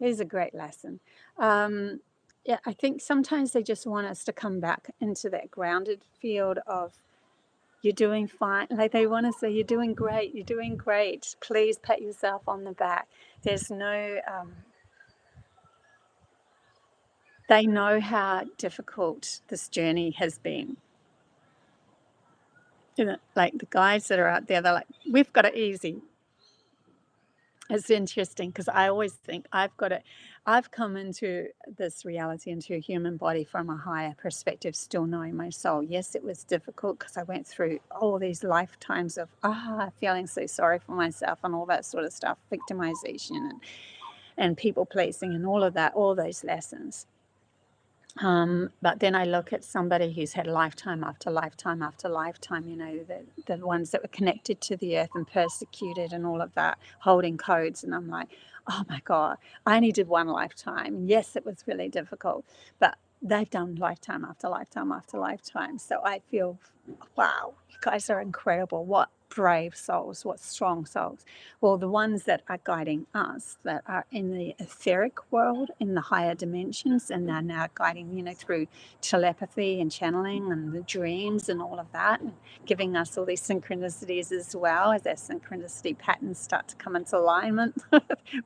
It is a great lesson. Yeah, I think sometimes they just want us to come back into that grounded field of, you're doing fine. Like, they want to say, you're doing great, you're doing great. Please pat yourself on the back. There's no, they know how difficult this journey has been. Like the guys that are out there, they're like, we've got it easy. It's interesting, because I always think I've come into this reality, into a human body from a higher perspective, still knowing my soul. Yes, it was difficult, because I went through all these lifetimes of feeling so sorry for myself and all that sort of stuff, victimization and people pleasing and all of that, all those lessons. But then I look at somebody who's had lifetime after lifetime after lifetime, the ones that were connected to the earth and persecuted and all of that, holding codes. And I'm like, oh my God, I only did one lifetime. Yes, it was really difficult, but they've done lifetime after lifetime after lifetime. So I feel, wow, you guys are incredible. What brave souls, what strong souls. Well, the ones that are guiding us, that are in the etheric world, in the higher dimensions, and are now guiding, through telepathy and channeling and the dreams and all of that, and giving us all these synchronicities as well, as our synchronicity patterns start to come into alignment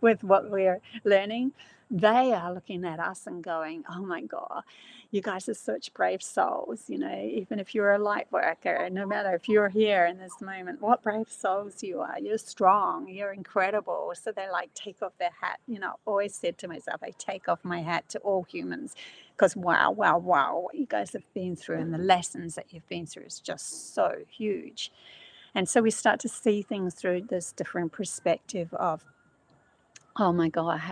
with what we're learning. They are looking at us and going, oh my God, you guys are such brave souls, even if you're a light worker, no matter if you're here in this moment, what brave souls you are. You're strong, you're incredible. So they like take off their hat. Always said to myself, I take off my hat to all humans, because wow, what you guys have been through and the lessons that you've been through is just so huge. And so we start to see things through this different perspective of, oh my God,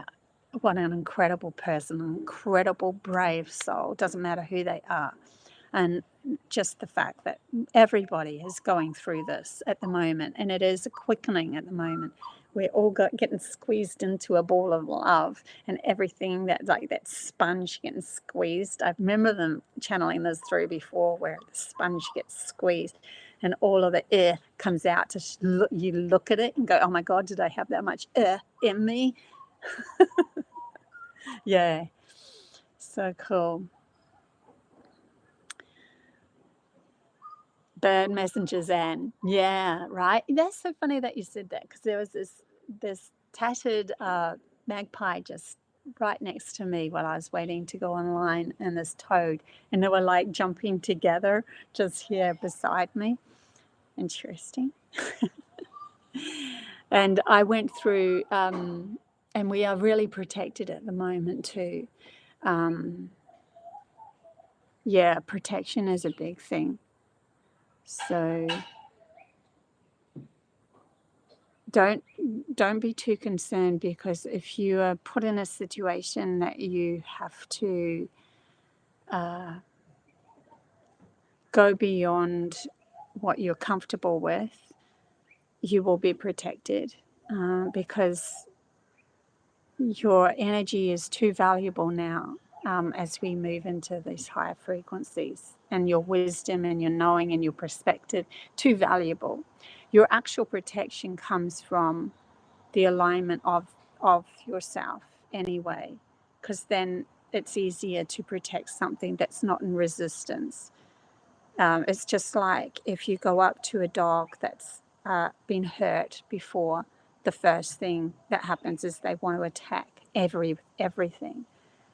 what an incredible person, an incredible brave soul. Doesn't matter who they are. And just the fact that everybody is going through this at the moment, and it is a quickening at the moment. We're all getting squeezed into a ball of love, and everything that, like that sponge getting squeezed. I remember them channeling this through before, where the sponge gets squeezed and all of the air comes out. You look at it and go, oh my God, did I have that much air in me? Yeah. So cool. Bird messengers and yeah, right. That's so funny that you said that because there was this tattered magpie just right next to me while I was waiting to go online, and this toad, and they were like jumping together just here beside me. Interesting. And I went through, and we are really protected at the moment too. Yeah, protection is a big thing. So don't be too concerned, because if you are put in a situation that you have to go beyond what you're comfortable with, you will be protected, because your energy is too valuable now, as we move into these higher frequencies, and your wisdom and your knowing and your perspective, too valuable. Your actual protection comes from the alignment of yourself anyway, because then it's easier to protect something that's not in resistance. It's just like if you go up to a dog that's been hurt before, the first thing that happens is they want to attack everything,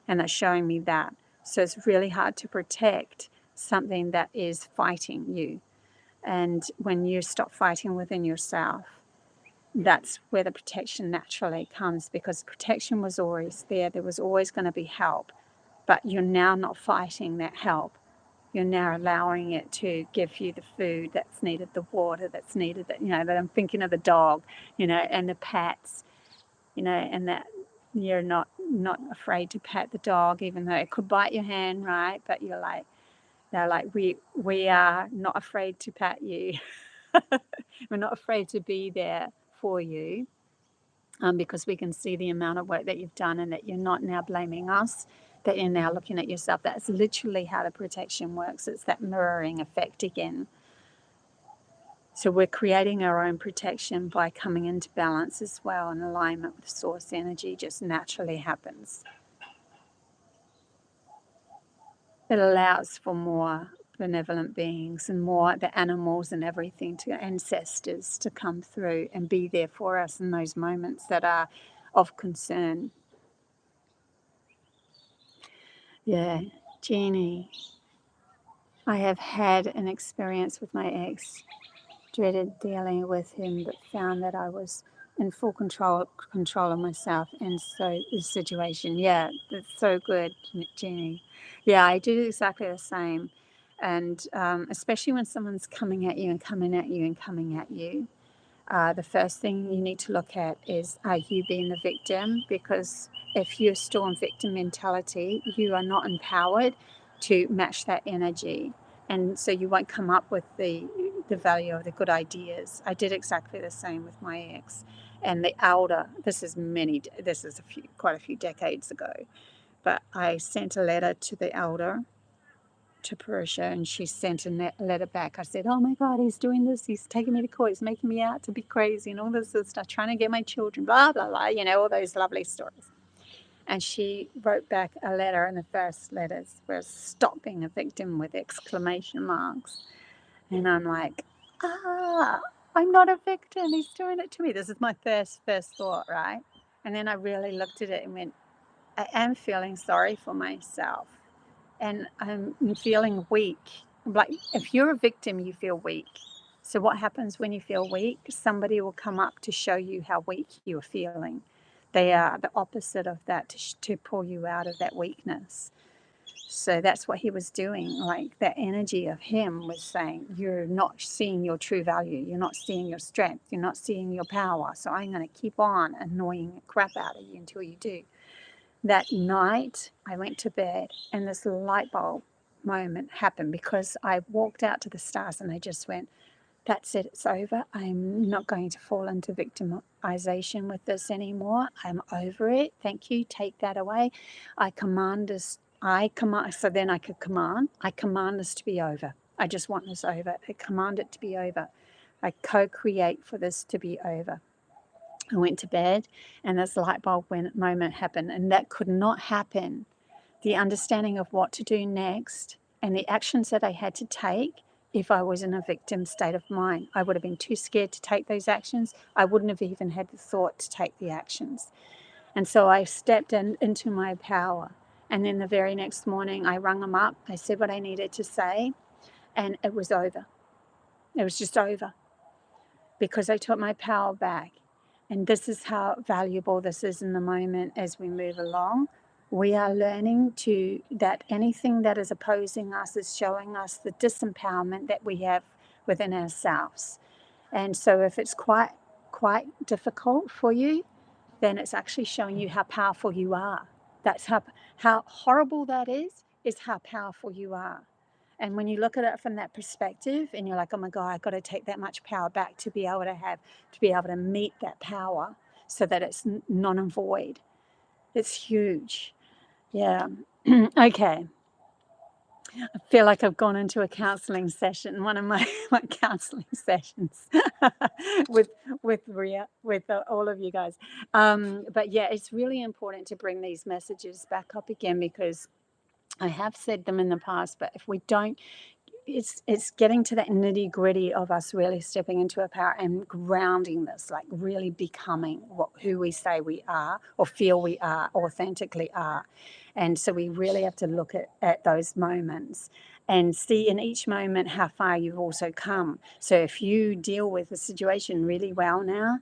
and they're showing me that. So it's really hard to protect something that is fighting you. And when you stop fighting within yourself, that's where the protection naturally comes, because protection was always there. There was always going to be help, but you're now not fighting that help. You're now allowing it to give you the food that's needed, the water that's needed, that, that I'm thinking of the dog, and the pets, and that you're not afraid to pet the dog, even though it could bite your hand, right? But they're like, we are not afraid to pet you. We're not afraid to be there for you, because we can see the amount of work that you've done, and that you're not now blaming us, that you're now looking at yourself. That's literally how the protection works. It's that mirroring effect again. So we're creating our own protection by coming into balance as well, and alignment with source energy just naturally happens. It allows for more benevolent beings and more the animals and everything, to ancestors, to come through and be there for us in those moments that are of concern. Yeah, Jeannie, I have had an experience with my ex, dreaded dealing with him, but found that I was in full control of myself and so the situation. Yeah, that's so good, Jeannie. Yeah, I do exactly the same. And especially when someone's coming at you and coming at you and coming at you, the first thing you need to look at is, are you being the victim? Because if you're still in victim mentality, you are not empowered to match that energy. And so you won't come up with the value of the good ideas. I did exactly the same with my ex. And the elder, this is quite a few decades ago, but I sent a letter to the elder, to Persia, and she sent a letter back. I said, oh my God, he's doing this. He's taking me to court. He's making me out to be crazy and all this stuff, trying to get my children, blah, blah, blah, all those lovely stories. And she wrote back a letter, and the first letters were, stop being a victim, with exclamation marks. And I'm like, I'm not a victim. He's doing it to me. This is my first thought, right? And then I really looked at it and went, I am feeling sorry for myself. And I'm feeling weak. Like, if you're a victim, you feel weak. So what happens when you feel weak? Somebody will come up to show you how weak you're feeling. They are the opposite of that, to pull you out of that weakness. So that's what he was doing. Like, that energy of him was saying, you're not seeing your true value. You're not seeing your strength. You're not seeing your power. So I'm going to keep on annoying the crap out of you until you do. That night, I went to bed, and this light bulb moment happened, because I walked out to the stars and I just went, that's it, it's over. I'm not going to fall into victimization with this anymore. I'm over it. Thank you. Take that away. I command this to be over. I just want this over. I command it to be over. I co-create for this to be over. I went to bed, and this light bulb moment happened, and that could not happen. the understanding of what to do next, and the actions that I had to take. If I was in a victim state of mind, I would have been too scared to take those actions. I wouldn't have even had the thought to take the actions. And so I stepped into my power. And then the very next morning, I rung them up. I said what I needed to say, and it was over. It was just over, because I took my power back. And this is how valuable this is in the moment as we move along. We are learning that anything that is opposing us is showing us the disempowerment that we have within ourselves. And so if it's quite difficult for you, then it's actually showing you how powerful you are. That's how horrible that is how powerful you are. And when you look at it from that perspective and you're like, oh my God, I've got to take that much power back to be able to meet that power so that it's non and void. It's huge. Yeah. Okay. I feel like I've gone into a counselling session, one of my counselling sessions with all of you guys. But yeah, it's really important to bring these messages back up again, because I have said them in the past, but if we don't, it's getting to that nitty gritty of us really stepping into our power and grounding this, like really becoming who we say we are or feel we are, authentically are. And so we really have to look at those moments and see in each moment how far you've also come. So if you deal with the situation really well now,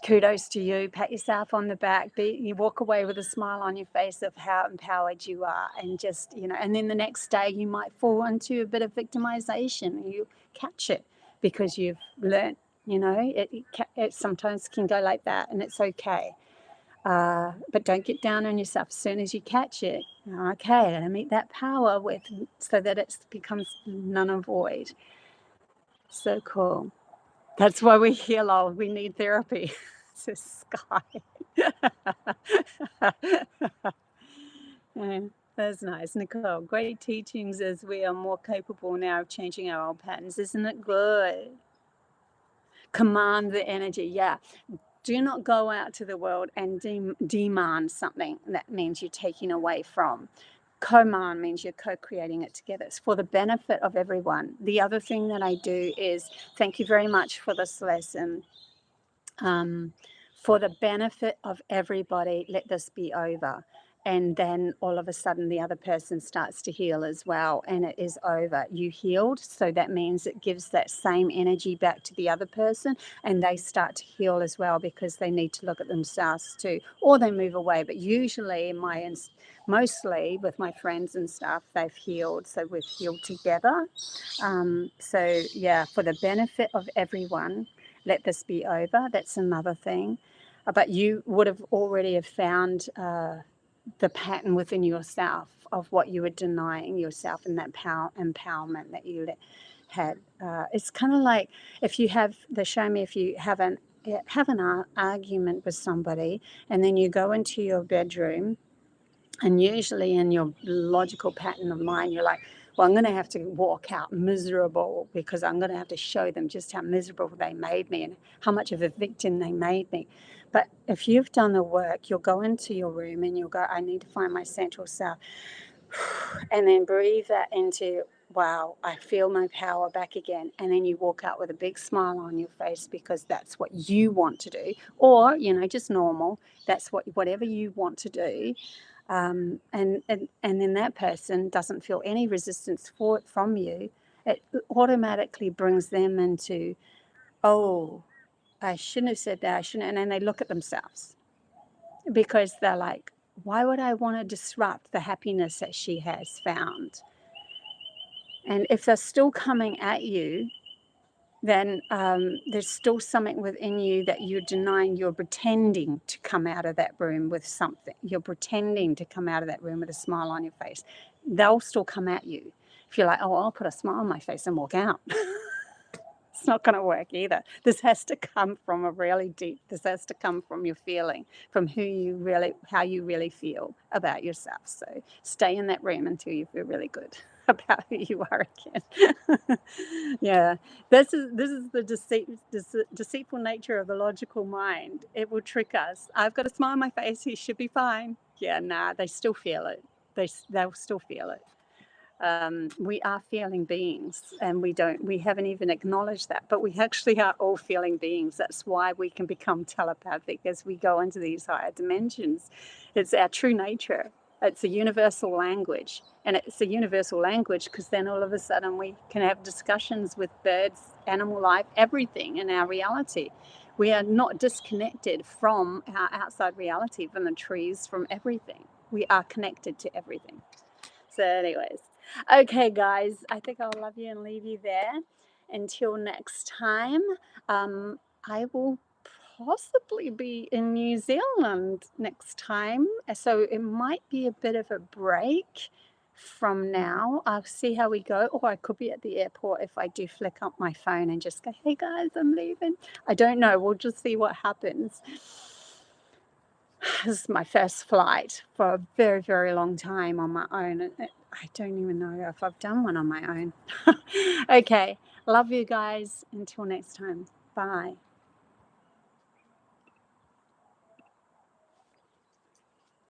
kudos to you. Pat yourself on the back. You walk away with a smile on your face of how empowered you are, and just, and then the next day you might fall into a bit of victimization, and you catch it because you've learned. It sometimes can go like that, and it's okay. But don't get down on yourself as soon as you catch it. Okay, and meet that power so that it becomes none and void. So cool. That's why we heal all. We need therapy. It's a sky. Yeah, that's nice. Nicole, great teachings as we are more capable now of changing our old patterns. Isn't it good? Command the energy. Yeah. Do not go out to the world and demand something. That means you're taking away from. Command means you're co-creating it together. It's for the benefit of everyone. The other thing that I do is, thank you very much for this lesson. For the benefit of everybody, let this be over. And then all of a sudden the other person starts to heal as well, and it is over. You healed, so that means it gives that same energy back to the other person, and they start to heal as well, because they need to look at themselves too, or they move away. But usually mostly with my friends and stuff, they've healed, so we've healed together. So yeah, for the benefit of everyone, let this be over. That's another thing. But you would have already found the pattern within yourself of what you were denying yourself, and that empowerment that you had. It's kind of like if you have if you have an argument with somebody, and then you go into your bedroom, and usually in your logical pattern of mind, you're like, well, I'm going to have to walk out miserable, because I'm going to have to show them just how miserable they made me and how much of a victim they made me. But if you've done the work, you'll go into your room and you'll go, I need to find my central self. And then breathe that into, wow, I feel my power back again. And then you walk out with a big smile on your face, because that's what you want to do. Or, just normal. That's whatever you want to do. And then that person doesn't feel any resistance from you. It automatically brings them into, oh, I shouldn't have said that. I shouldn't. And then they look at themselves, because they're like, why would I want to disrupt the happiness that she has found? And if they're still coming at you, then there's still something within you that you're denying. You're pretending to come out of that room with something. You're pretending to come out of that room with a smile on your face. They'll still come at you. If you're like, oh, I'll put a smile on my face and walk out. It's not going to work either. This has to come from this has to come from your feeling, from how you really feel about yourself. So stay in that room until you feel really good. about who you are again. Yeah, this is the deceitful nature of the logical mind. It will trick us. I've got a smile on my face. He should be fine. Yeah, nah, they still feel it. They'll still feel it. We are feeling beings, and we haven't even acknowledged that, but we actually are all feeling beings. That's why we can become telepathic as we go into these higher dimensions. It's our true nature. It's a universal language, and it's a universal language because then all of a sudden we can have discussions with birds, animal life, everything in our reality. We are not disconnected from our outside reality, from the trees, from everything. We are connected to everything. So anyways, okay, guys, I think I'll love you and leave you there. Until next time, I will possibly be in New Zealand next time. So it might be a bit of a break from now. I'll see how we go. Or I could be at the airport if I do flick up my phone and just go, hey, guys, I'm leaving. I don't know. We'll just see what happens. This is my first flight for a very, very long time on my own. I don't even know if I've done one on my own. Okay. Love you guys. Until next time. Bye.